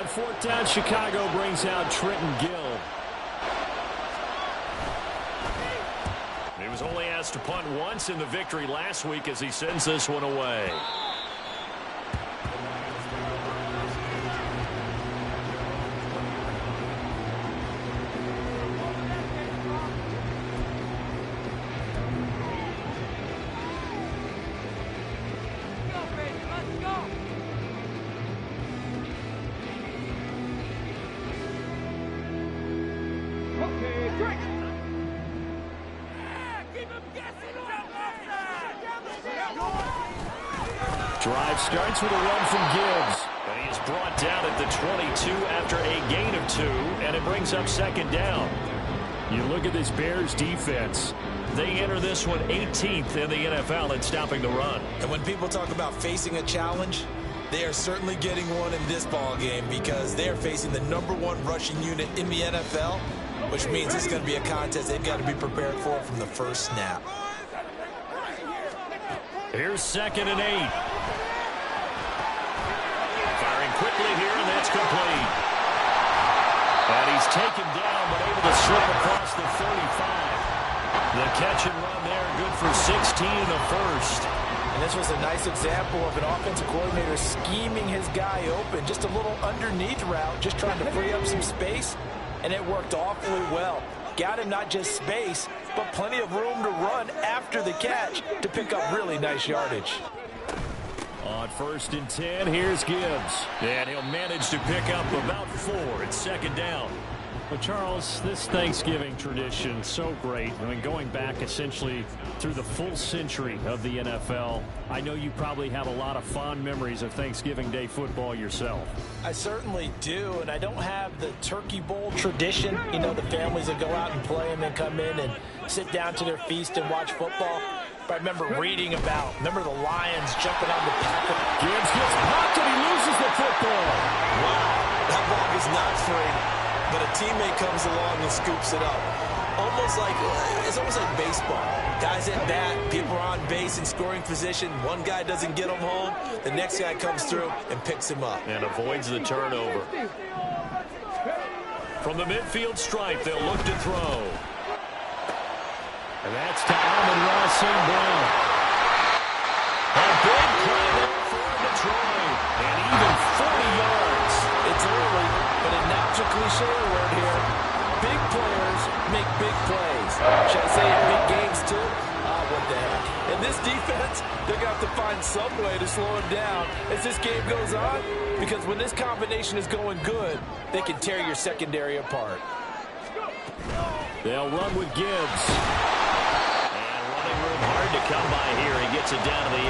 on fourth down, Chicago brings out Trenton Gill. He was only asked to punt once in the victory last week as he sends this one away. Drive starts with a run from Gibbs. And he is brought down at the 22 after a gain of 2, and it brings up second down. You look at this Bears defense. They enter this one 18th in the NFL in stopping the run. And when people talk about facing a challenge, they are certainly getting one in this ball game because they are facing the #1 rushing unit in the NFL, which means it's going to be a contest they've got to be prepared for from the first snap. Here's 2nd and 8. Firing quickly here, and that's complete. And he's taken down, but able to slip across the 35. The catch and run there, good for 16 in the first. And this was a nice example of an offensive coordinator scheming his guy open. Just a little underneath route, just trying to free up some space, and it worked awfully well. Got him not just space, but plenty of room to run after the catch to pick up really nice yardage. On 1st and 10, here's Gibbs. And he'll manage to pick up about 4 at second down. But Charles, this Thanksgiving tradition, so great. I mean, going back essentially through the full century of the NFL, I know you probably have a lot of fond memories of Thanksgiving Day football yourself. I certainly do, and I don't have the Turkey Bowl tradition. You know, the families that go out and play and then come in and sit down to their feast and watch football. But I remember reading about, remember the Lions jumping on the Packers. Gibbs gets popped and he loses the football. Wow, that ball is not free. But a teammate comes along and scoops it up. It's almost like baseball. Guys at bat, people are on base in scoring position. One guy doesn't get him home. The next guy comes through and picks him up. And avoids the turnover. From the midfield stripe, they'll look to throw. And that's to Amon-Ra St. Brown. A big play there for Detroit. And even 40 yards. It's early, but a natural cliche word here. Big players make big plays. Should I say in big games too? What the heck. In this defense, they're going to have to find some way to slow him down as this game goes on, because when this combination is going good, they can tear your secondary apart. They'll run with Gibbs. And running room hard to come by here. He gets it down to the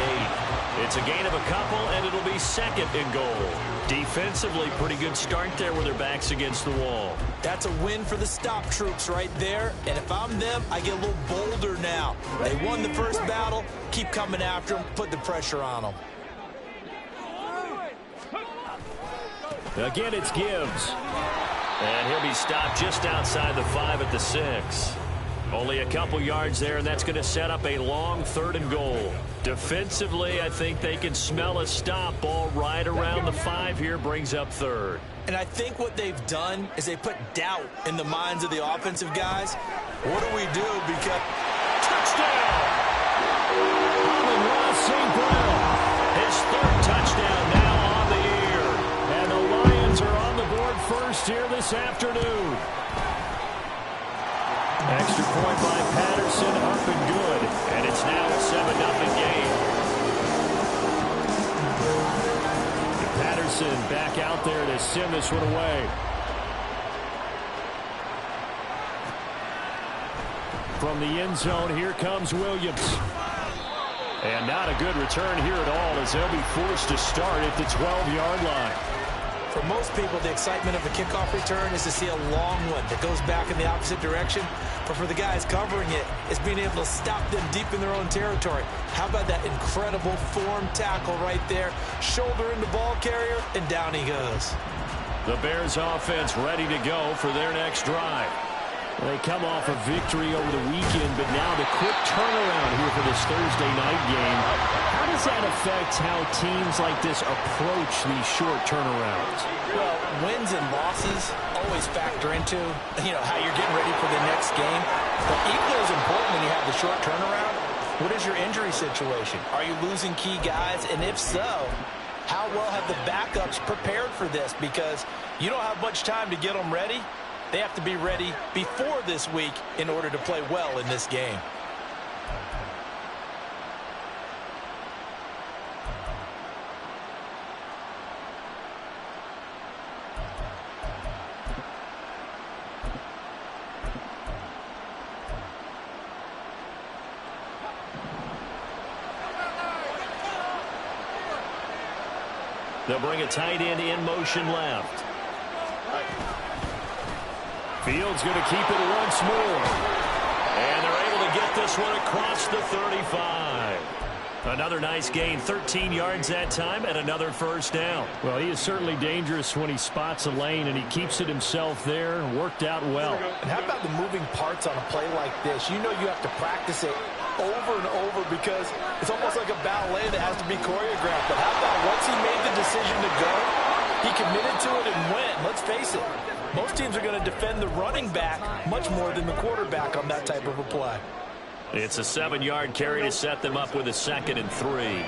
8. It's a gain of a couple, and it'll be 2nd and goal. Defensively, pretty good start there with their backs against the wall. That's a win for the stop troops right there. And if I'm them, I get a little bolder now. They won the first battle. Keep coming after them. Put the pressure on them. Again, it's Gibbs. And he'll be stopped just outside the 5 at the 6. Only a couple yards there, and that's going to set up a long 3rd and goal. Defensively, I think they can smell a stop. Ball right around the 5 here, brings up 3rd. And I think what they've done is they put doubt in the minds of the offensive guys. What do we do? Because touchdown! Amon-Ra St. Brown. His 3rd touchdown now on the year. And the Lions are on the board first here this afternoon. Extra point by Patterson, up and good. And it's now a 7-0 game. Patterson back out there to send this one away. From the end zone, here comes Williams. And not a good return here at all, as they'll be forced to start at the 12-yard line. For most people, the excitement of a kickoff return is to see a long one that goes back in the opposite direction. But for the guys covering it, it's being able to stop them deep in their own territory. How about that incredible form tackle right there? Shoulder in the ball carrier, and down he goes. The Bears offense ready to go for their next drive. They come off a victory over the weekend, but now the quick turnaround here for this Thursday night game. How does that affect how teams like this approach these short turnarounds? Well, wins and losses always factor into, how you're getting ready for the next game. But equally as important when you have the short turnaround, what is your injury situation? Are you losing key guys? And if so, how well have the backups prepared for this? Because you don't have much time to get them ready. They have to be ready before this week in order to play well in this game. They'll bring a tight end in motion left. Fields going to keep it once more. And they're able to get this one across the 35. Another nice gain, 13 yards that time, and another first down. Well, he is certainly dangerous when he spots a lane, and he keeps it himself there. Worked out well. And how about the moving parts on a play like this? You have to practice it over and over because it's almost like a ballet that has to be choreographed. But how about once he made the decision to go, he committed to it and went. Let's face it, most teams are going to defend the running back much more than the quarterback on that type of a play. It's a 7-yard carry to set them up with a 2nd and 3.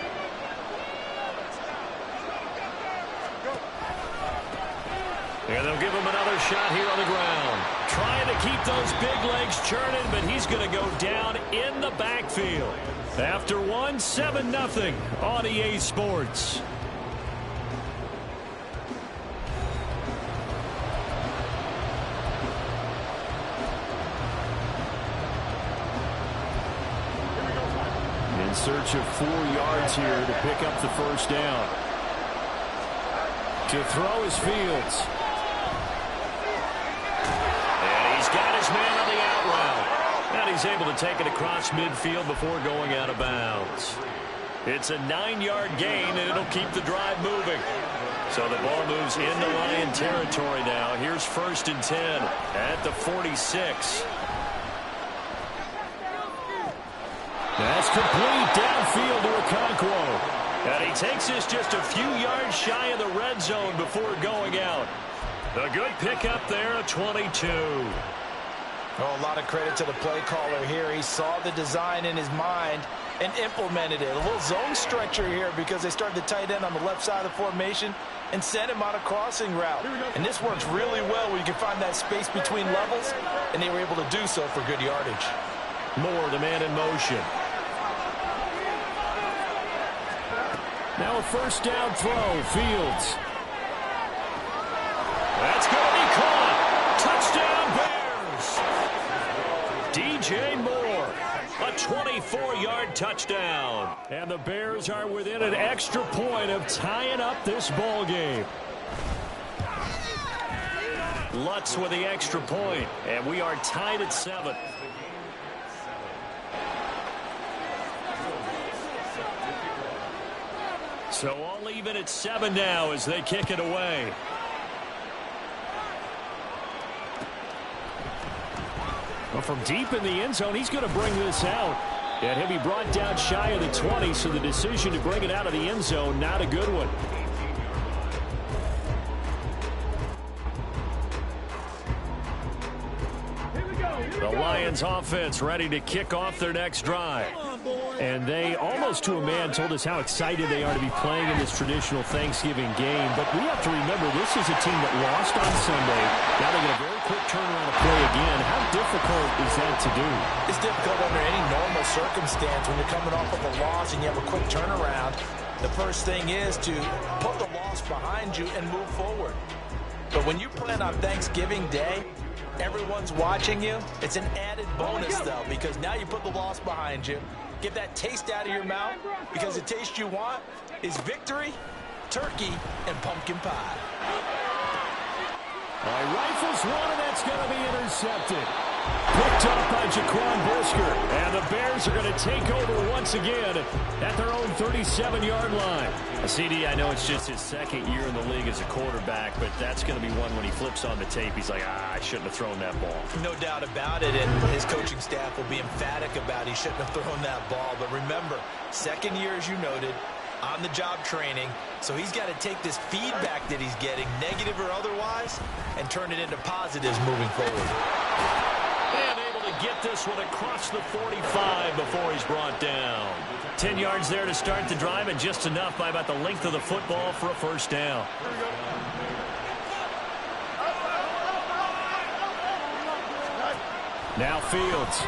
And they'll give him another shot here on the ground. Trying to keep those big legs churning, but he's going to go down in the backfield. After 7-0 on EA Sports. In search of 4 yards here to pick up the first down. To throw is Fields. And he's got his man on the out route. And he's able to take it across midfield before going out of bounds. It's a 9-yard gain, and it'll keep the drive moving. So the ball moves into Lion territory now. Here's 1st and 10 at the 46. That's complete downfield to Okonkwo. And he takes this just a few yards shy of the red zone before going out. A good pickup there, a 22. Oh, a lot of credit to the play caller here. He saw the design in his mind and implemented it. A little zone stretcher here because they started the tight end on the left side of the formation and sent him on a crossing route. And this works really well where you can find that space between levels, and they were able to do so for good yardage. Moore, the man in motion. Now a first down throw, Fields. That's going to be caught. Touchdown, Bears. DJ Moore, a 24-yard touchdown. And the Bears are within an extra point of tying up this ball game. Lutz with the extra point, and we are tied at 7. So all even at 7 now as they kick it away. Well, from deep in the end zone, he's going to bring this out. And he'll be brought down shy of the 20, so the decision to bring it out of the end zone, not a good one. The Lions offense ready to kick off their next drive. And they, almost to a man, told us how excited they are to be playing in this traditional Thanksgiving game. But we have to remember, this is a team that lost on Sunday. Now they get a very quick turnaround to play again. How difficult is that to do? It's difficult under any normal circumstance when you're coming off of a loss and you have a quick turnaround. The first thing is to put the loss behind you and move forward. But when you play on Thanksgiving Day, everyone's watching you. It's an added bonus, though, because now you put the loss behind you. Get that taste out of your mouth, because the taste you want is victory, turkey, and pumpkin pie. All right, rifles one, and that's going to be intercepted. Picked up by Jaquan Brisker. And the Bears are going to take over once again at their own 37-yard line. CD, I know it's just his second year in the league as a quarterback, but that's going to be one when he flips on the tape. He's like, I shouldn't have thrown that ball. No doubt about it, and his coaching staff will be emphatic about he shouldn't have thrown that ball. But remember, second year, as you noted, on-the-job training, so he's got to take this feedback that he's getting, negative or otherwise, and turn it into positives moving forward. And able to get this one across the 45 before he's brought down. 10 yards there to start the drive, and just enough by about the length of the football for a first down. Now Fields.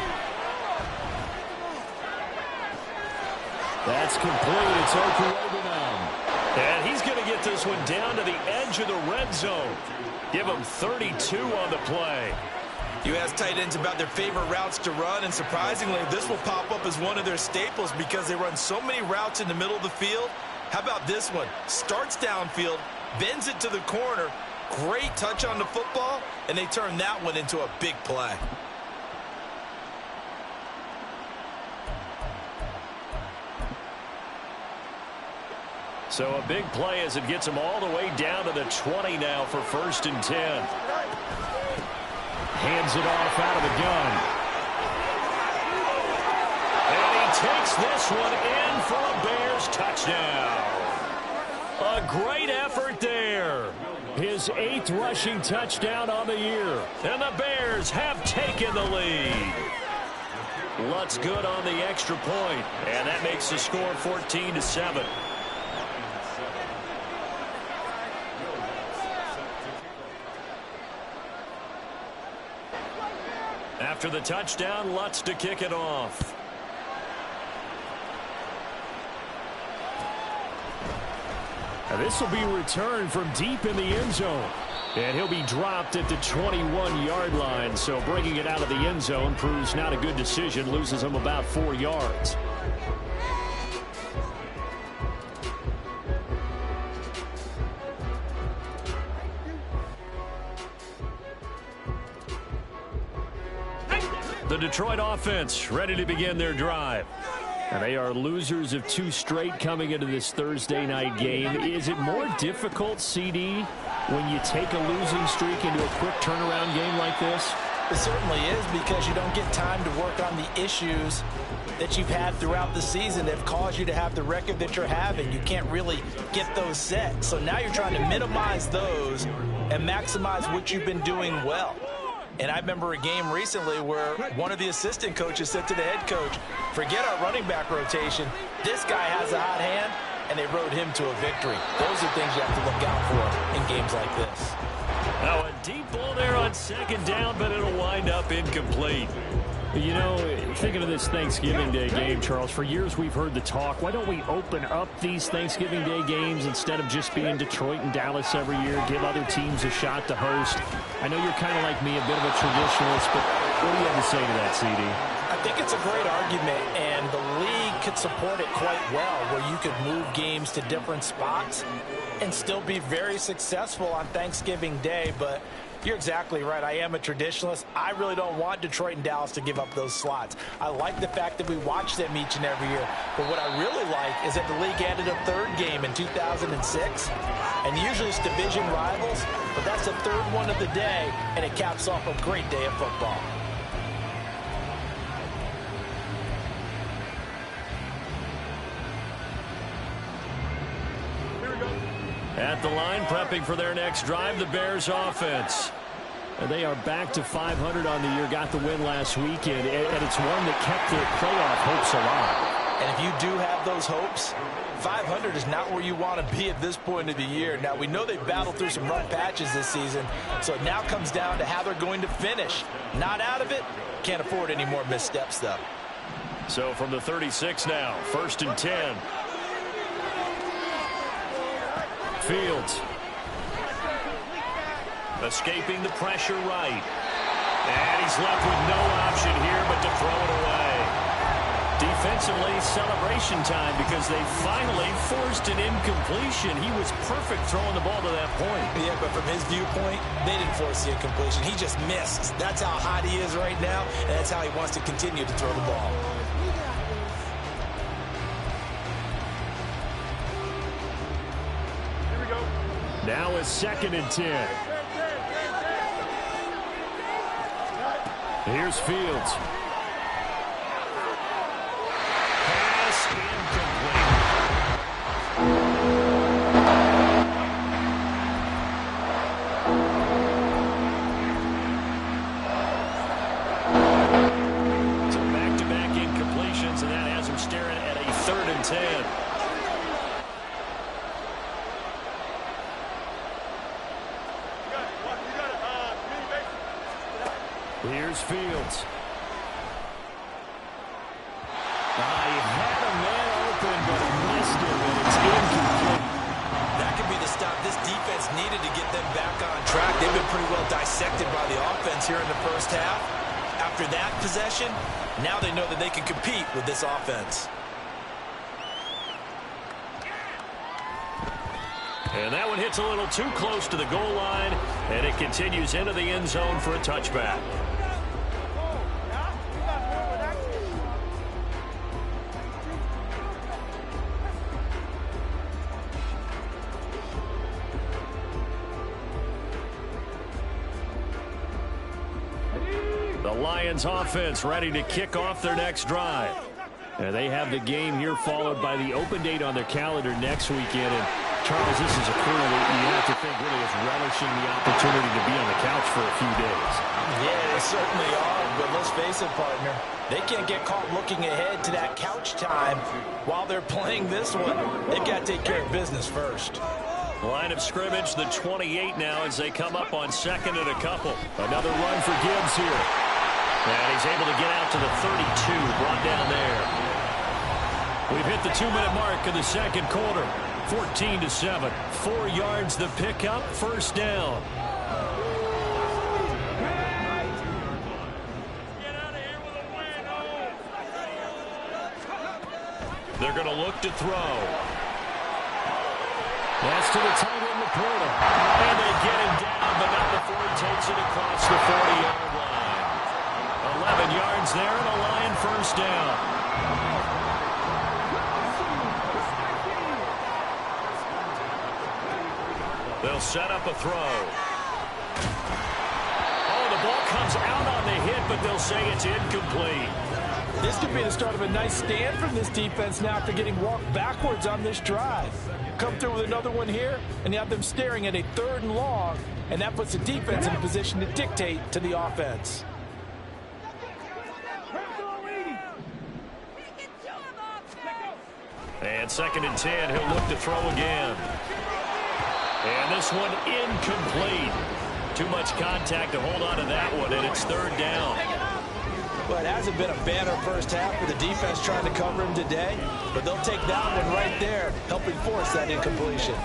That's complete. It's Okurobanam. And he's going to get this one down to the edge of the red zone. Give him 32 on the play. You ask tight ends about their favorite routes to run, and surprisingly, this will pop up as one of their staples because they run so many routes in the middle of the field. How about this one? Starts downfield, bends it to the corner, great touch on the football, and they turn that one into a big play. So a big play as it gets him all the way down to the 20 now for 1st and 10. Hands it off out of the gun. And he takes this one in for a Bears touchdown. A great effort there. His 8th rushing touchdown on the year. And the Bears have taken the lead. Lutz good on the extra point. And that makes the score 14-7. After the touchdown, Lutz to kick it off. And this will be returned from deep in the end zone. And he'll be dropped at the 21-yard line. So bringing it out of the end zone proves not a good decision. Loses him about 4 yards. The Detroit offense ready to begin their drive. And they are losers of 2 straight coming into this Thursday night game. Is it more difficult, CD, when you take a losing streak into a quick turnaround game like this? It certainly is, because you don't get time to work on the issues that you've had throughout the season that have caused you to have the record that you're having. You can't really get those set. So now you're trying to minimize those and maximize what you've been doing well. And I remember a game recently where one of the assistant coaches said to the head coach, forget our running back rotation. This guy has a hot hand, and they rode him to a victory. Those are things you have to look out for in games like this. Now a deep ball there on 2nd down, but it'll wind up incomplete. You know, thinking of this Thanksgiving Day game, Charles, for years we've heard the talk, why don't we open up these Thanksgiving Day games instead of just being Detroit and Dallas every year, give other teams a shot to host? I know you're kind of like me, a bit of a traditionalist, but what do you have to say to that, CD? I think it's a great argument, and the league could support it quite well, where you could move games to different spots and still be very successful on Thanksgiving Day. But you're exactly right. I am a traditionalist. I really don't want Detroit and Dallas to give up those slots. I like the fact that we watch them each and every year. But what I really like is that the league added a 3rd game in 2006. And usually it's division rivals, but that's the 3rd one of the day, and it caps off a great day of football. At the line, prepping for their next drive, the Bears offense. And they are back to 500 on the year, got the win last weekend, and it's one that kept their playoff hopes alive. And if you do have those hopes, 500 is not where you want to be at this point of the year. Now, we know they've battled through some rough patches this season, so it now comes down to how they're going to finish. Not out of it, can't afford any more missteps, though. So from the 36 now, 1st and 10. Fields. Escaping the pressure right. And he's left with no option here but to throw it away. defensively, celebration time because they finally forced an incompletion. He was perfect throwing the ball to that point. Yeah, but from his viewpoint, they didn't force the incompletion. He just missed. That's how hot he is right now, and that's how he wants to continue to throw the ball. Now a 2nd and 10. Here's Fields. Pass incomplete. So back-to-back incompletions, and that has him staring at a 3rd and 10. Here's Fields. He had a man open, but missed him, and it's incomplete. That could be the stop this defense needed to get them back on track. They've been pretty well dissected by the offense here in the first half. After that possession, now they know that they can compete with this offense. And that one hits a little too close to the goal line, and it continues into the end zone for a touchback. The Lions offense ready to kick off their next drive. And they have the game here followed by the open date on their calendar next weekend. And Charles, this is a crew that you have to think really is relishing the opportunity to be on the couch for a few days. Yeah, they certainly are, but let's face it, partner. They can't get caught looking ahead to that couch time while they're playing this one. They've got to take care of business first. Line of scrimmage, the 28 now as they come up on 2nd and a couple. Another run for Gibbs here. And he's able to get out to the 32, brought down there. We've hit the 2-minute mark of the 2nd quarter. 14-7. 4 yards the pickup, 1st down. They're going to look to throw. That's to the tight end, Laporta. And they get him down, but not before he takes it across the 40-yard line. 11 yards there and a Lion 1st down. They'll set up a throw. Oh, the ball comes out on the hit, but they'll say it's incomplete. This could be the start of a nice stand from this defense now after getting walked backwards on this drive. Come through with another one here, and you have them staring at a 3rd and long, and that puts the defense in a position to dictate to the offense. And 2nd and 10, he'll look to throw again. And this one incomplete. Too much contact to hold on to that one, and it's 3rd down. Well, it hasn't been a banner first half for the defense trying to cover him today, but they'll take that one right there, helping force that incompletion.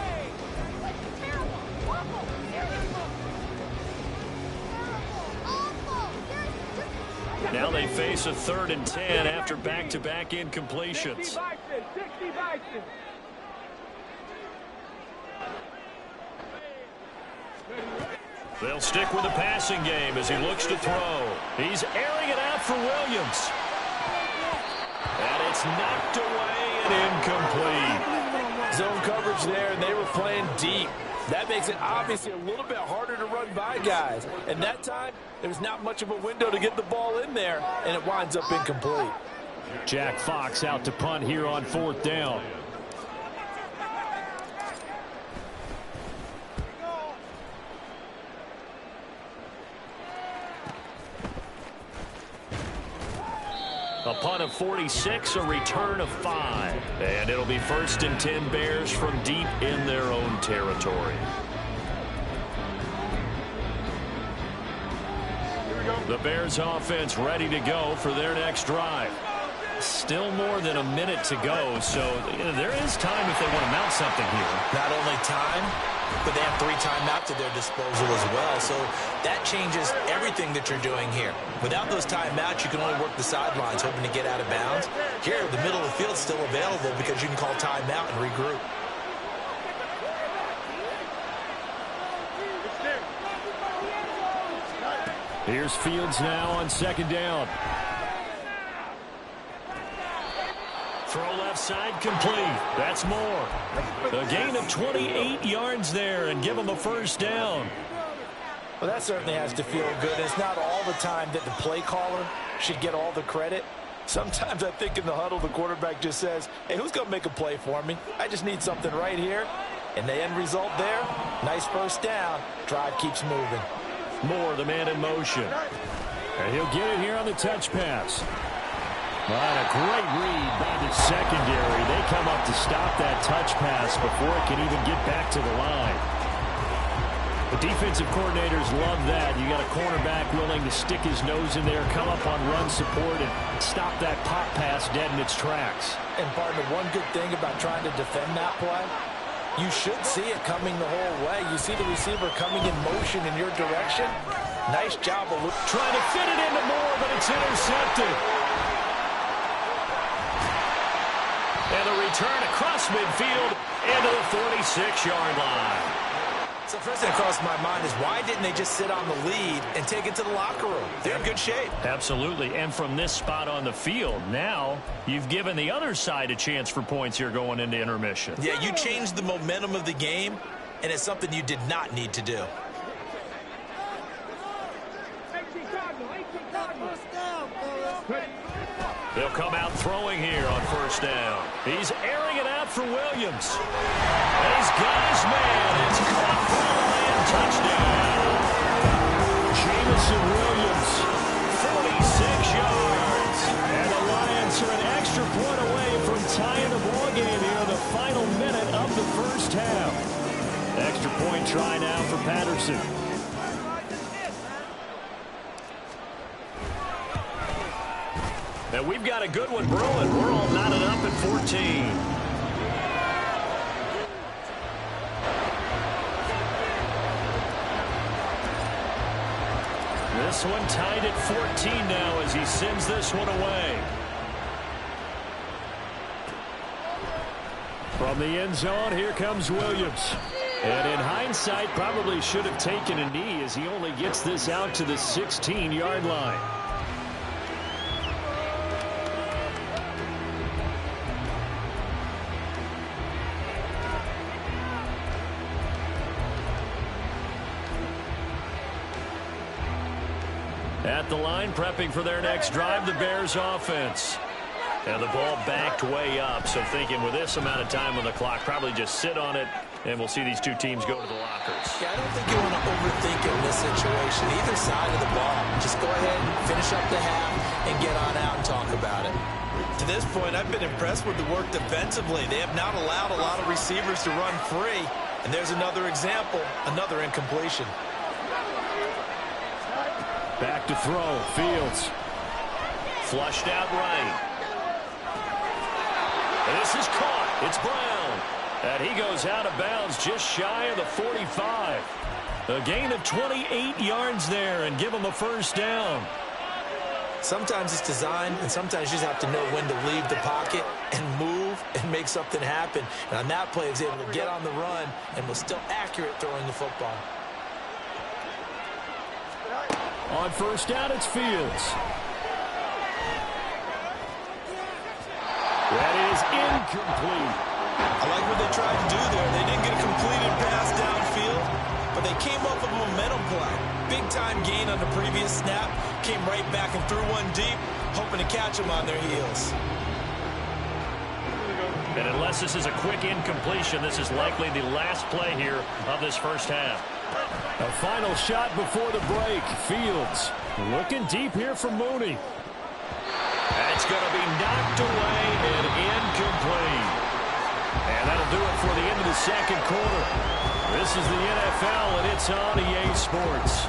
Now they face a 3rd and 10 after back-to-back incompletions. They'll stick with the passing game as he looks to throw. He's airing it out for Williams. And it's knocked away and incomplete. Zone coverage there, and they were playing deep. That makes it obviously a little bit harder to run by guys. And that time, there was not much of a window to get the ball in there, and it winds up incomplete. Jack Fox out to punt here on 4th down. A punt of 46, a return of 5. And it'll be 1st and 10 Bears from deep in their own territory. The Bears offense ready to go for their next drive. Still more than a minute to go, so there is time if they want to mount something here. Not only time, but they have 3 timeouts at their disposal as well. So that changes everything that you're doing here. Without those timeouts, you can only work the sidelines, hoping to get out of bounds. Here, the middle of the field is still available because you can call timeout and regroup. Here's Fields now on 2nd down. Throw left side complete. That's Moore. A gain of 28 yards there and give him a 1st down. Well, that certainly has to feel good. It's not all the time that the play caller should get all the credit. Sometimes I think in the huddle, the quarterback just says, hey, who's going to make a play for me? I just need something right here. And the end result there, nice 1st down. Drive keeps moving. Moore, the man in motion. And he'll get it here on the touch pass. And a great read by the secondary. They come up to stop that touch pass before it can even get back to the line. The defensive coordinators love that. You got a cornerback willing to stick his nose in there, come up on run support, and stop that pop pass dead in its tracks. And partner, one good thing about trying to defend that play, you should see it coming the whole way. You see the receiver coming in motion in your direction. Nice job of trying to fit it into Moore, but it's intercepted. And a return across midfield into the 46-yard line. So first thing that crossed my mind is why didn't they just sit on the lead and take it to the locker room? They're in good shape. Absolutely. And from this spot on the field, now you've given the other side a chance for points here going into intermission. Yeah, you changed the momentum of the game, and it's something you did not need to do. They'll come out throwing here on 1st down. He's airing it out for Williams. And he's got his man. It's caught for a Lion touchdown. Jameson Williams, 46 yards. And the Lions are an extra point away from tying the ball game here in the final minute of the 1st half. Extra point try now for Patterson. And we've got a good one brewing. We're all knotted up at 14. This one tied at 14 now as he sends this one away. From the end zone, here comes Williams. And in hindsight, probably should have taken a knee as he only gets this out to the 16-yard line. At the line, prepping for their next drive, the Bears offense. And the ball backed way up, so thinking with this amount of time on the clock, probably just sit on it, and we'll see these two teams go to the lockers. Yeah, I don't think you want to overthink it in this situation. Either side of the ball. Just go ahead and finish up the half and get on out and talk about it. To this point, I've been impressed with the work defensively. They have not allowed a lot of receivers to run free. And there's another example, another incompletion. Back to throw, Fields. Flushed out right. This is caught. It's Brown. And he goes out of bounds just shy of the 45. A gain of 28 yards there and give him a 1st down. Sometimes it's designed, and sometimes you just have to know when to leave the pocket and move and make something happen. And on that play, he was able to get on the run and was still accurate throwing the football. On 1st down, it's Fields. That is incomplete. I like what they tried to do there. They didn't get a completed pass downfield, but they came up with a momentum play. Big-time gain on the previous snap. Came right back and threw one deep, hoping to catch them on their heels. And unless this is a quick incompletion, this is likely the last play here of this 1st half. A final shot before the break. Fields looking deep here for Mooney. That's going to be knocked away and incomplete. And that'll do it for the end of the 2nd quarter. This is the NFL, and it's on EA Sports.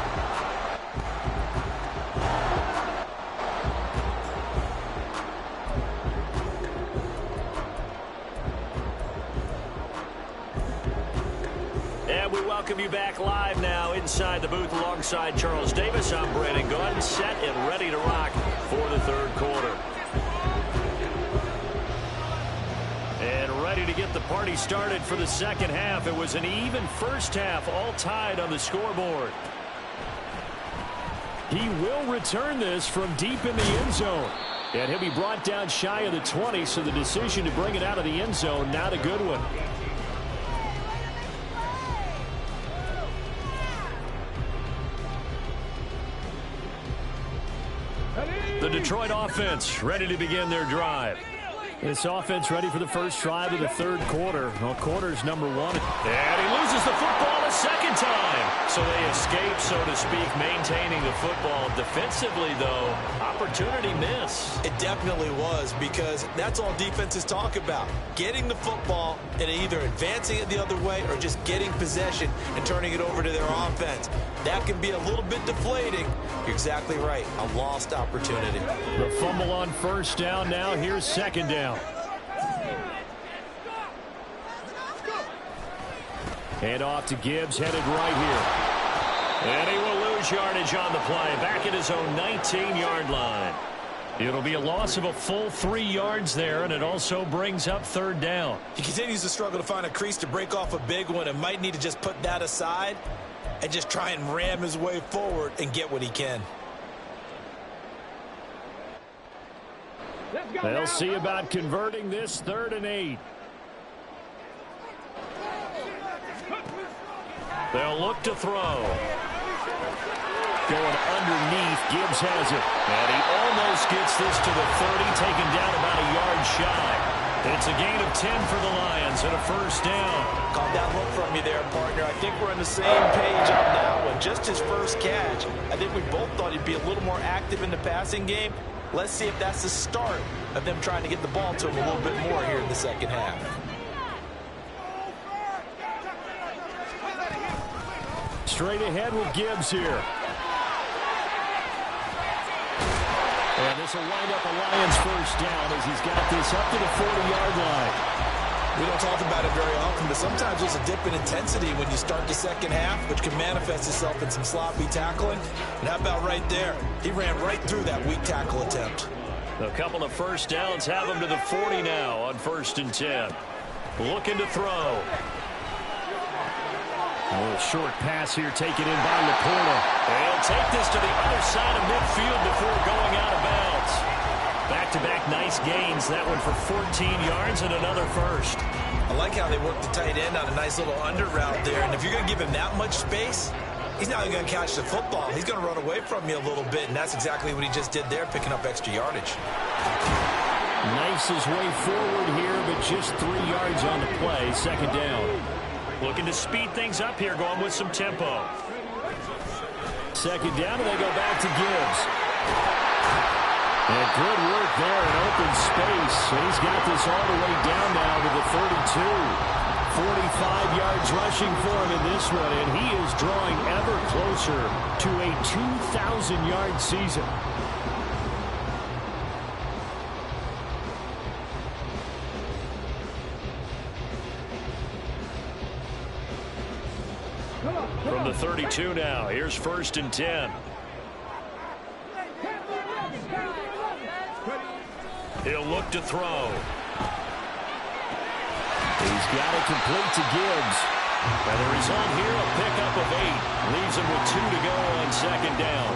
And we you back live now inside the booth alongside Charles Davis. I'm Brandon Gaudin, set and ready to rock for the third quarter. And ready to get the party started for the second half. It was an even first half, all tied on the scoreboard. He will return this from deep in the end zone. And he'll be brought down shy of the 20, so the decision to bring it out of the end zone, not a good one. The Detroit offense ready to begin their drive. This offense ready for the first drive of the third quarter. Well, quarter's number one. And he loses the football a second time. So they escape, so to speak, maintaining the football. Defensively, though, opportunity miss. It definitely was, because that's all defenses talk about. Getting the football and either advancing it the other way or just getting possession and turning it over to their offense. That can be a little bit deflating. You're exactly right. A lost opportunity. The fumble on first down now. Here's second down. Hand off to Gibbs, headed right here. And he will lose yardage on the play, back at his own 19-yard line. It'll be a loss of a full 3 yards there, and it also brings up third down. He continues to struggle to find a crease to break off a big one and might need to just put that aside and just try and ram his way forward and get what he can. They'll see about converting this 3rd and 8. They'll look to throw. Going underneath, Gibbs has it. And he almost gets this to the 30, taken down about a yard shy. It's a gain of 10 for the Lions and a first down. Caught that look from you there, partner. I think we're on the same page on that one. Just his first catch. I think we both thought he'd be a little more active in the passing game. Let's see if that's the start of them trying to get the ball to him a little bit more here in the second half. Straight ahead with Gibbs here. And this will wind up a Lions first down as he's got this up to the 40-yard line. We don't talk about it very often, but sometimes there's a dip in intensity when you start the second half, which can manifest itself in some sloppy tackling. And how about right there? He ran right through that weak tackle attempt. A couple of first downs have him to the 40 now on 1st and 10. Looking to throw. A little short pass here taken in by Laporta. He'll take this to the other side of midfield before going out of bounds. Back-to-back nice gains. That one for 14 yards and another first. I like how they worked the tight end on a nice little under route there. And if you're going to give him that much space, he's not going to catch the football. He's going to run away from you a little bit, and that's exactly what he just did there, picking up extra yardage. Nice his way forward here, but just 3 yards on the play. Second down. Looking to speed things up here, going with some tempo. Second down, and they go back to Gibbs. And good work there in open space. And he's got this all the way down now to the 32. 45 yards rushing for him in this one, and he is drawing ever closer to a 2,000-yard season. From the 32 now, here's 1st and 10. He'll look to throw. He's got it complete to Gibbs. And the result here, a pickup of 8. Leaves him with 2 to go on second down.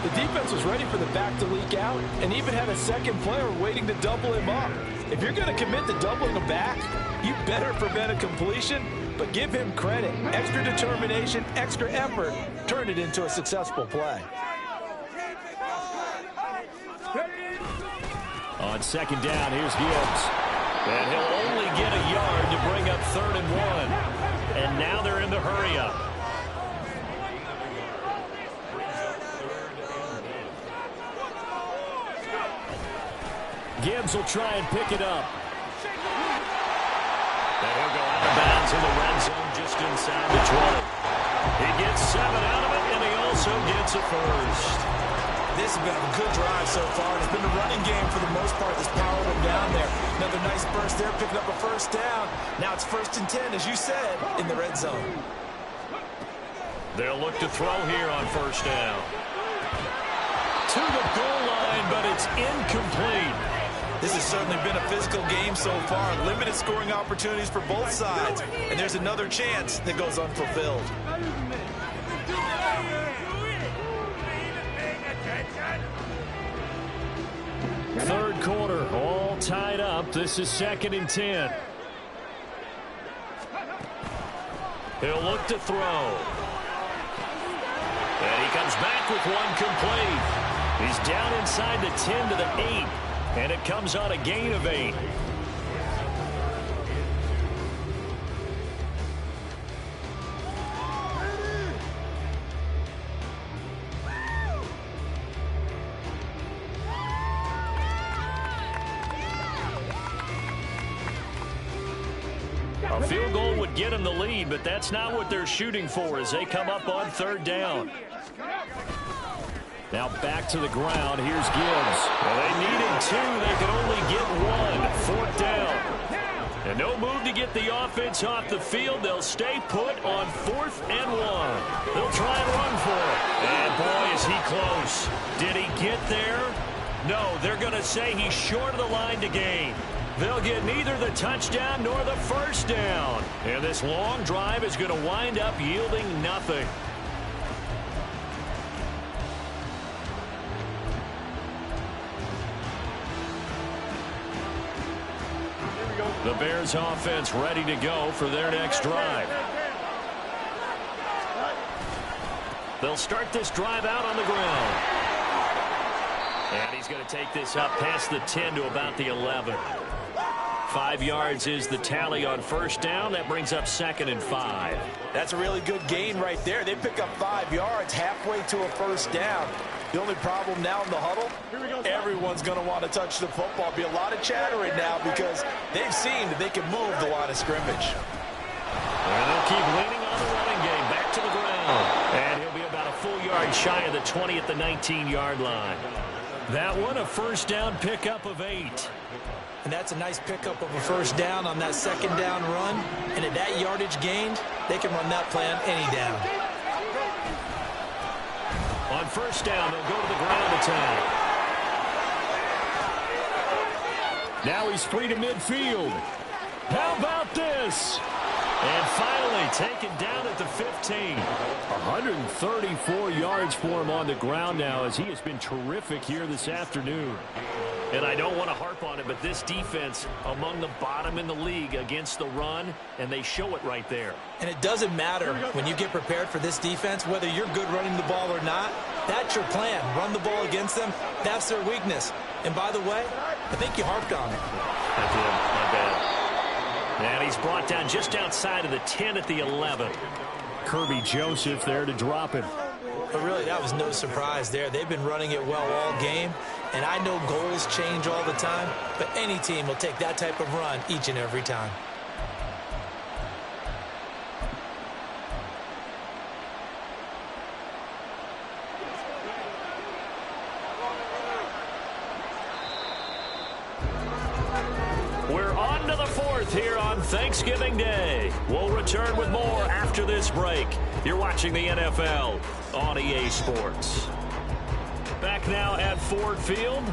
The defense was ready for the back to leak out and even had a second player waiting to double him up. If you're going to commit to doubling him back, you better prevent a completion, but give him credit. Extra determination, extra effort, turned it into a successful play. On second down, here's Gibbs. And he'll only get a yard to bring up 3rd and 1. And now they're in the hurry up. Gibbs will try and pick it up. And he'll go out of bounds in the red zone just inside the 20. He gets 7 out of it, and he also gets a first. This has been a good drive so far. It's been the running game for the most part that's powered him down there. Another nice burst there, picking up a first down. Now it's 1st and 10, as you said, in the red zone. They'll look to throw here on first down. To the goal line, but it's incomplete. This has certainly been a physical game so far. Limited scoring opportunities for both sides. And there's another chance that goes unfulfilled. Third quarter, all tied up. This is 2nd and 10. He'll look to throw. And he comes back with one complete. He's down inside the 10 to the 8. And it comes on a gain of 8. A field goal would get him the lead, but that's not what they're shooting for as they come up on 3rd down. Now back to the ground. Here's Gibbs. Well, they needed 2. They could only get 1. 4th down. And no move to get the offense off the field. They'll stay put on 4th and 1. They'll try and run for it. And boy, is he close. Did he get there? No, they're going to say he's short of the line to gain. They'll get neither the touchdown nor the first down. And this long drive is going to wind up yielding nothing. The Bears offense ready to go for their next drive. They'll start this drive out on the ground. And he's going to take this up past the 10 to about the 11. 5 yards is the tally on first down. That brings up 2nd and 5. That's a really good gain right there. They pick up 5 yards halfway to a first down. The only problem now in the huddle, everyone's going to want to touch the football. Be a lot of chattering now because they've seen that they can move the line of scrimmage. And they'll keep leaning on the running game. Back to the ground. And he'll be about a full yard shy of the 20 at the 19-yard line. That one, a first down pickup of 8. And that's a nice pickup of a first down on that 2nd down run. And at that yardage gained, they can run that play on any down. On first down, they'll go to the ground attack. Now he's free to midfield. How about this? And finally taken down at the 15. 134 yards for him on the ground now as he has been terrific here this afternoon. And I don't want to harp on it, but this defense among the bottom in the league against the run, and they show it right there. And it doesn't matter when you get prepared for this defense, whether you're good running the ball or not. That's your plan. Run the ball against them. That's their weakness. And by the way, I think you harped on it. I did. My bad. And he's brought down just outside of the 10 at the 11. Kirby Joseph there to drop him. But really, that was no surprise there. They've been running it well all game. And I know goals change all the time, but any team will take that type of run each and every time. We're on to the 4th here on Thanksgiving Day. We'll return with more after this break. You're watching the NFL on EA Sports. Back now at Ford Field.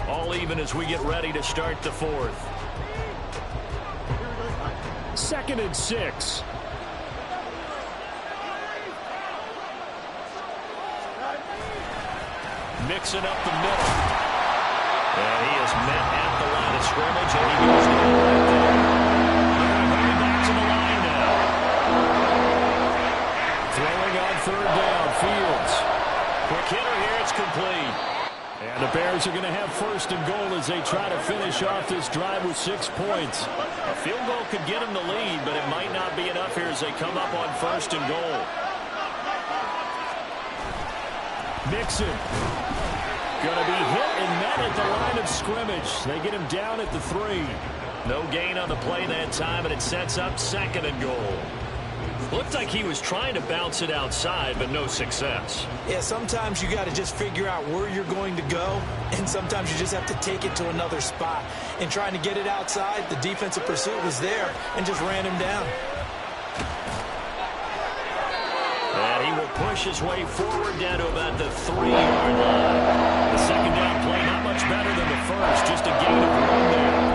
All even as we get ready to start the 4th. 2nd and 6. Mixing up the middle. And he is met at the line of scrimmage, and he goes down right there. They're going to bring him back to the line now. Throwing on 3rd down, Fields. Quick hitter here, it's complete. And the Bears are going to have 1st and goal as they try to finish off this drive with 6 points. A field goal could get them the lead, but it might not be enough here as they come up on 1st and goal. Mixon. Going to be hit and met at the line of scrimmage. They get him down at the 3. No gain on the play that time, and it sets up 2nd and goal. Looked like he was trying to bounce it outside, but no success. Yeah, sometimes you got to just figure out where you're going to go, and sometimes you just have to take it to another spot. And trying to get it outside, the defensive pursuit was there and just ran him down. will push his way forward down to about the 3-yard line. The second down play not much better than the first, just a gain of 1 there.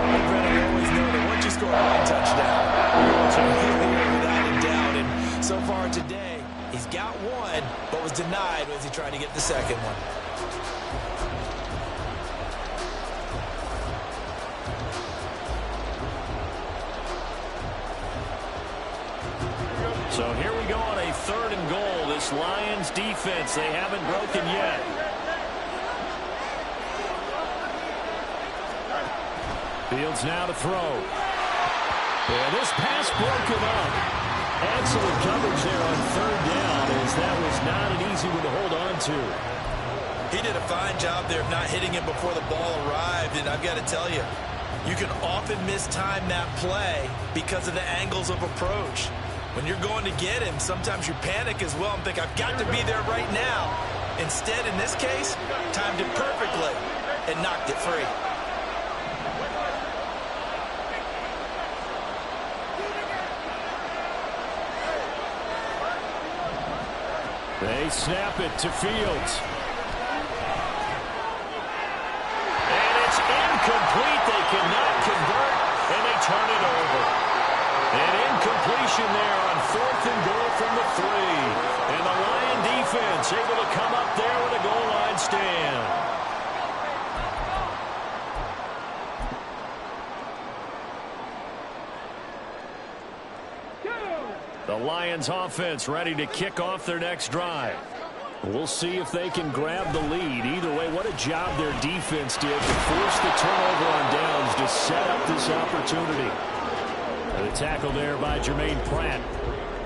You always know that once you score one touchdown, you're going to hit here without a doubt. And so far today, he's got one, but was denied as he tried to get the second one. So here we go on a 3rd and goal. This Lions defense, they haven't broken yet. Fields now to throw. And this pass broken up. Excellent coverage there on 3rd down, as that was not an easy one to hold on to. He did a fine job there of not hitting him before the ball arrived, and I've got to tell you, you can often mistime that play because of the angles of approach. When you're going to get him, sometimes you panic as well and think, I've got to be there right now. Instead, in this case, timed it perfectly and knocked it free. They snap it to Fields. And it's incomplete. They cannot convert, and they turn it over. An incompletion there on 4th and goal from the 3. And the Lion defense able to come up there with a goal line stand. The Lions offense ready to kick off their next drive. We'll see if they can grab the lead. Either way, what a job their defense did to force the turnover on downs to set up this opportunity. The tackle there by Jermaine Pratt.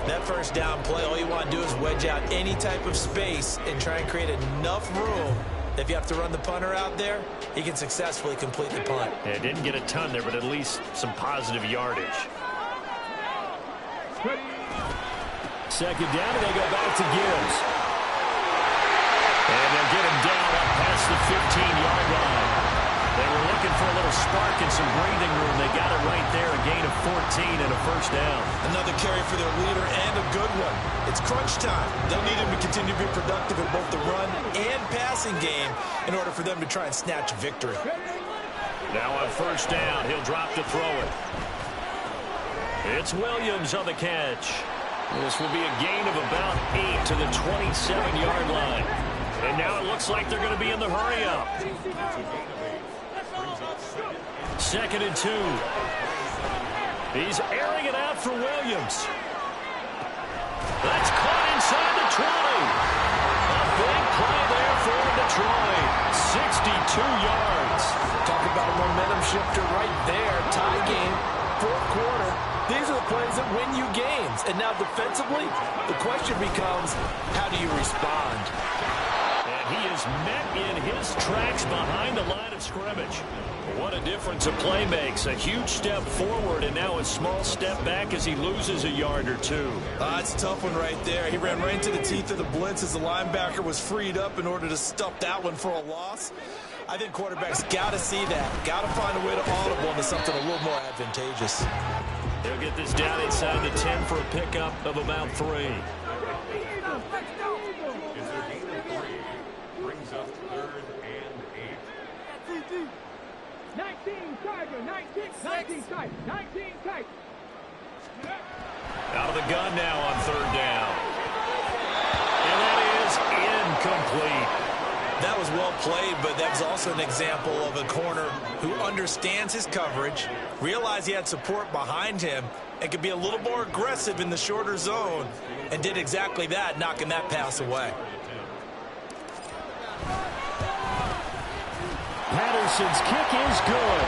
That first down play, all you want to do is wedge out any type of space and try and create enough room. If you have to run the punter out there, he can successfully complete the punt. Yeah, didn't get a ton there, but at least some positive yardage. Second down, and they go back to Gibbs. And they'll get him down up past the 15-yard line. They were looking for a little spark and some breathing room. They got it right there, a gain of 14 and a first down. Another carry for their leader and a good one. It's crunch time. They'll need him to continue to be productive in both the run and passing game in order for them to try and snatch victory. Now on first down, he'll drop to throw it. It's Williams on the catch. This will be a gain of about 8 to the 27-yard line. And now it looks like they're going to be in the hurry-up. 2nd and 2. He's airing it out for Williams. That's caught inside the 20. A big play there for Detroit. 62 yards. Talk about a momentum shifter right there. Tie game, 4th quarter. These are the plays that win you games. And now defensively, the question becomes, how do you respond? And he is met in his tracks behind the line of scrimmage. What a difference a play makes. A huge step forward and now a small step back as he loses a yard or two. It's a tough one right there. He ran right into the teeth of the blitz as the linebacker was freed up in order to stop that one for a loss. I think quarterbacks got to see that. Got to find a way to audible into something a little more advantageous. They'll get this down inside the 10 for a pickup of about 3. Brings up 3rd and 8. 19 Tiger, 19 Tiger. Out of the gun now on 3rd down. And that is incomplete. That was well played, but that was also an example of a corner who understands his coverage, realized he had support behind him, and could be a little more aggressive in the shorter zone, and did exactly that, knocking that pass away. Patterson's kick is good.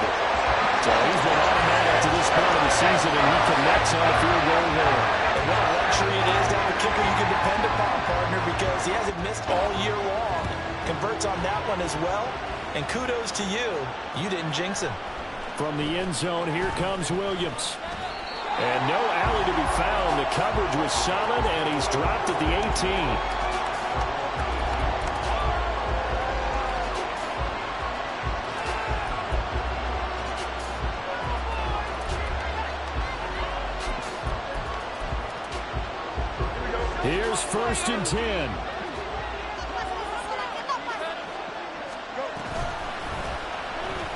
So he's been automatic to this point of the season, and he connects on the field goal there. And what a luxury it is to have a kicker you can depend upon, partner, because he hasn't missed all year long. Converts on that one as well, and kudos to you. You didn't jinx him. From the end zone, here comes Williams. And no alley to be found. The coverage was solid, and he's dropped at the 18. Here's first and 10.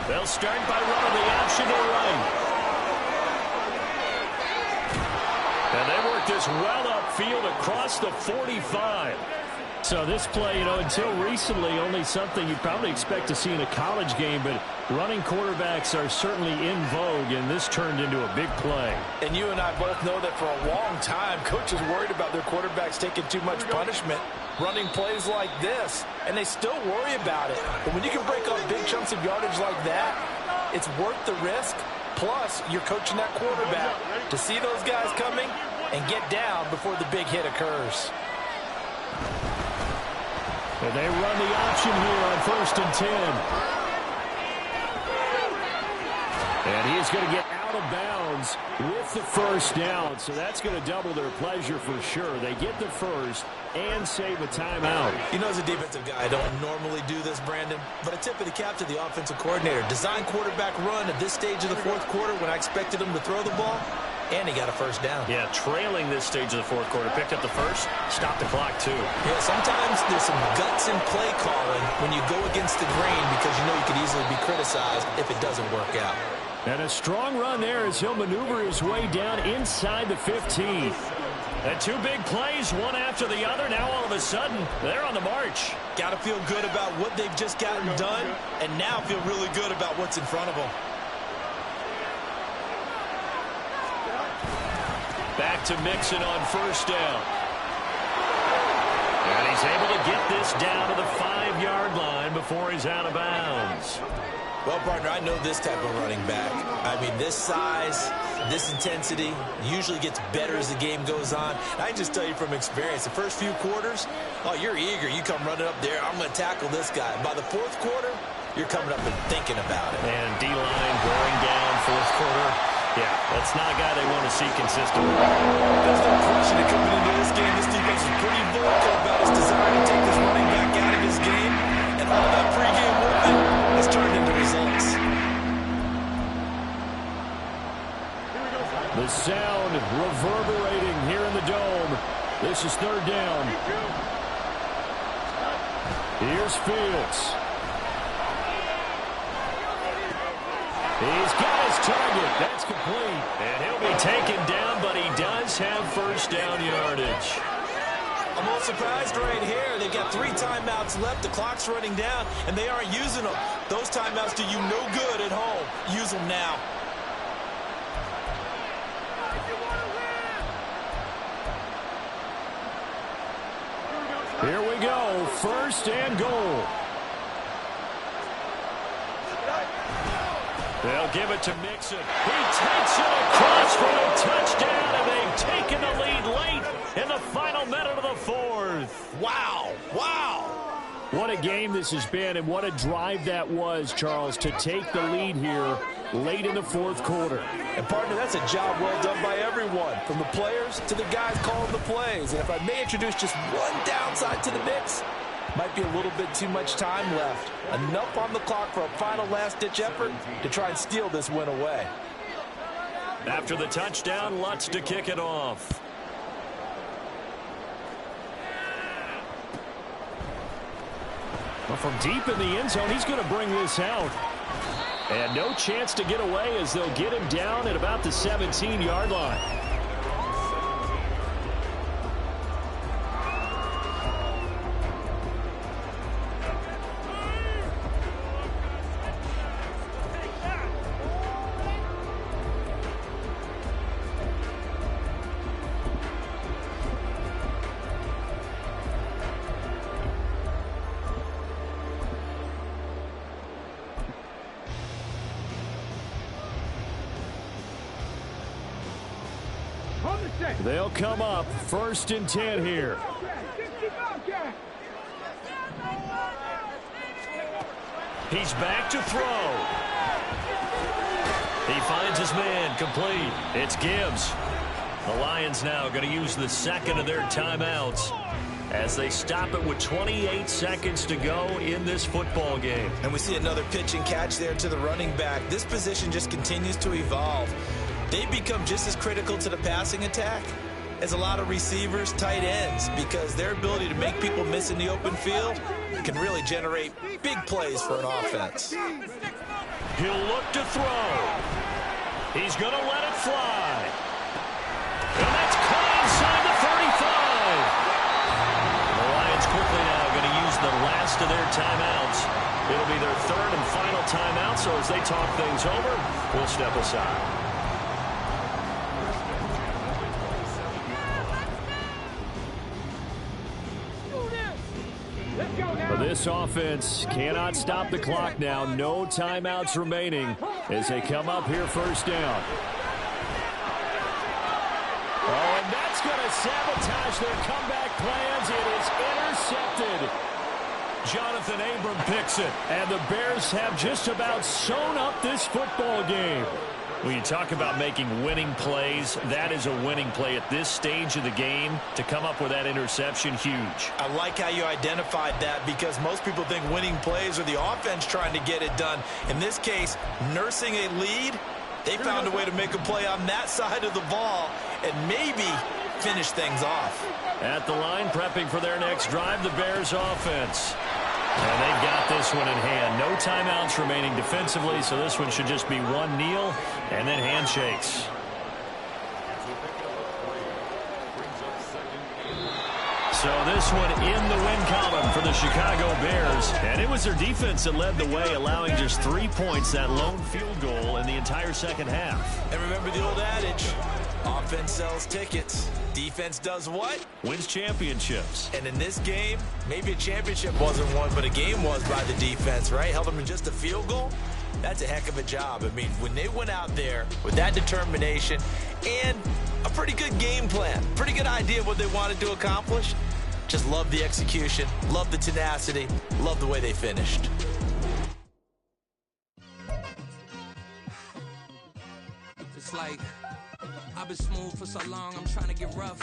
They'll start by running the option to the right. And they work this well upfield across the 45. So this play, until recently, only something you'd probably expect to see in a college game, but running quarterbacks are certainly in vogue, and this turned into a big play. And you and I both know that for a long time, coaches worried about their quarterbacks taking too much punishment, running plays like this, and they still worry about it. But when you can break up big chunks of yardage like that, it's worth the risk. Plus, you're coaching that quarterback to see those guys coming and get down before the big hit occurs. And they run the option here on first and 10. And he's going to get out of bounds with the first down. So that's going to double their pleasure for sure. They get the first and save a timeout. As a defensive guy, I don't normally do this, Brandon, but a tip of the cap to the offensive coordinator. Design quarterback run at this stage of the fourth quarter when I expected him to throw the ball, and he got a first down. Yeah, trailing this stage of the fourth quarter. Picked up the first, stopped the clock too. Yeah, sometimes there's some guts in play calling when you go against the grain because you know you could easily be criticized if it doesn't work out. And a strong run there as he'll maneuver his way down inside the 15. And two big plays, one after the other. Now all of a sudden, they're on the march. Got to feel good about what they've just gotten done, and now feel really good about what's in front of them. Back to Mixon on first down. And he's able to get this down to the 5-yard line before he's out of bounds. Well, partner, I know this type of running back. I mean, this size, this intensity usually gets better as the game goes on. And I just tell you from experience, the first few quarters, you're eager. You come running up there, I'm going to tackle this guy. By the fourth quarter, you're coming up and thinking about it. And D-line wearing down fourth quarter. Yeah, that's not a guy they want to see consistently. There's no question that coming into this game, this defense is pretty vocal about his desire to take this running back out of his game. And all that pregame working has turned into results. The sound reverberating here in the dome. This is third down. Here's Fields. He's got his target. That's complete. And he'll be taken down, but he does have first down yardage. I'm a little surprised right here. They've got 3 timeouts left. The clock's running down, and they aren't using them. Those timeouts do you no good at home. Use them now. Here we go. First and goal. They'll give it to Mixon. He takes it across for a touchdown, and they've taken the lead late in the final minute of the fourth. Wow. Wow. What a game this has been, and what a drive that was, Charles, to take the lead here late in the fourth quarter. And, partner, that's a job well done by everyone, from the players to the guys calling the plays. And if I may introduce just one downside to the mix, might be a little bit too much time left. Enough on the clock for a final last-ditch effort to try and steal this win away. After the touchdown, Lutz to kick it off. Well, from deep in the end zone, he's going to bring this out. And no chance to get away as they'll get him down at about the 17-yard line. They'll come up first and 10 here. He's back to throw. He finds his man, complete. It's Gibbs. The Lions now going to use the second of their timeouts as they stop it with 28 seconds to go in this football game. And we see another pitch and catch there to the running back. This position just continues to evolve. They become just as critical to the passing attack is a lot of receivers, tight ends, because their ability to make people miss in the open field can really generate big plays for an offense. He'll look to throw. He's going to let it fly. And that's caught inside the 35. The Lions quickly now going to use the last of their timeouts. It'll be their third and final timeout, so as they talk things over, we'll step aside. This offense cannot stop the clock now. No timeouts remaining as they come up here first down. Oh, and that's going to sabotage their comeback plans. It is intercepted. Jonathan Abram picks it, and the Bears have just about sewn up this football game. When you talk about making winning plays, that is a winning play at this stage of the game. To come up with that interception, huge. I like how you identified that, because most people think winning plays are the offense trying to get it done. In this case, nursing a lead, they found a way to make a play on that side of the ball and maybe finish things off. At the line, prepping for their next drive, the Bears offense. And they've got this one in hand. No timeouts remaining defensively, so this one should just be one kneel and then handshakes. So this one in the win column for the Chicago Bears. And it was their defense that led the way, allowing just 3 points, that lone field goal in the entire second half. And remember the old adage, offense sells tickets. Defense does what? Wins championships. And in this game, maybe a championship wasn't won, but a game was by the defense, right? Held them to just a field goal. That's a heck of a job. I mean, when they went out there with that determination and a pretty good game plan, pretty good idea of what they wanted to accomplish, just love the execution, love the tenacity, love the way they finished. It's like I've been smooth for so long, I'm trying to get rough.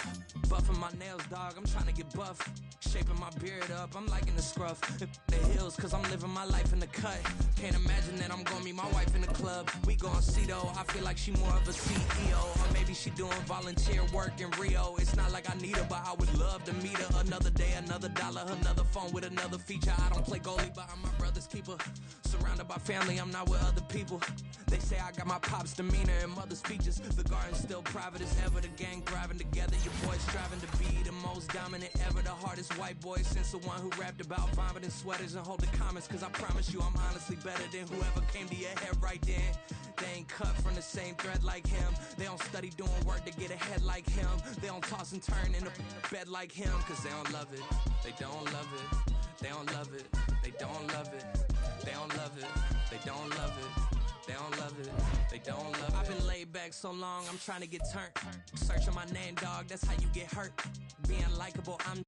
Buffing my nails, dog, I'm trying to get buff. Shaping my beard up, I'm liking the scruff. The hills, cause I'm living my life in the cut. Can't imagine that I'm gonna meet my wife in the club. We gon' see though, I feel like she more of a CEO. Or maybe she doing volunteer work in Rio. It's not like I need her, but I would love to meet her. Another day, another dollar, another phone with another feature. I don't play goalie, but I'm my brother's keeper. Surrounded by family, I'm not with other people. They say I got my pop's demeanor and mother's features. The garden's still private as ever, the gang thriving together. Your boys striving to be the most dominant ever. The hardest white boy since the one who rapped about vomiting sweaters and hold the comments. Cause I promise you I'm honestly better than whoever came to your head right then. They ain't cut from the same thread like him. They don't study doing work to get ahead like him. They don't toss and turn in a bed like him. Cause they don't love it, they don't love it. They don't love it, they don't love it. They don't love it, they don't love it. They don't love it, they don't love it. I've been laid back so long, I'm trying to get turned. Searching my name, dog, that's how you get hurt. Being likable, I'm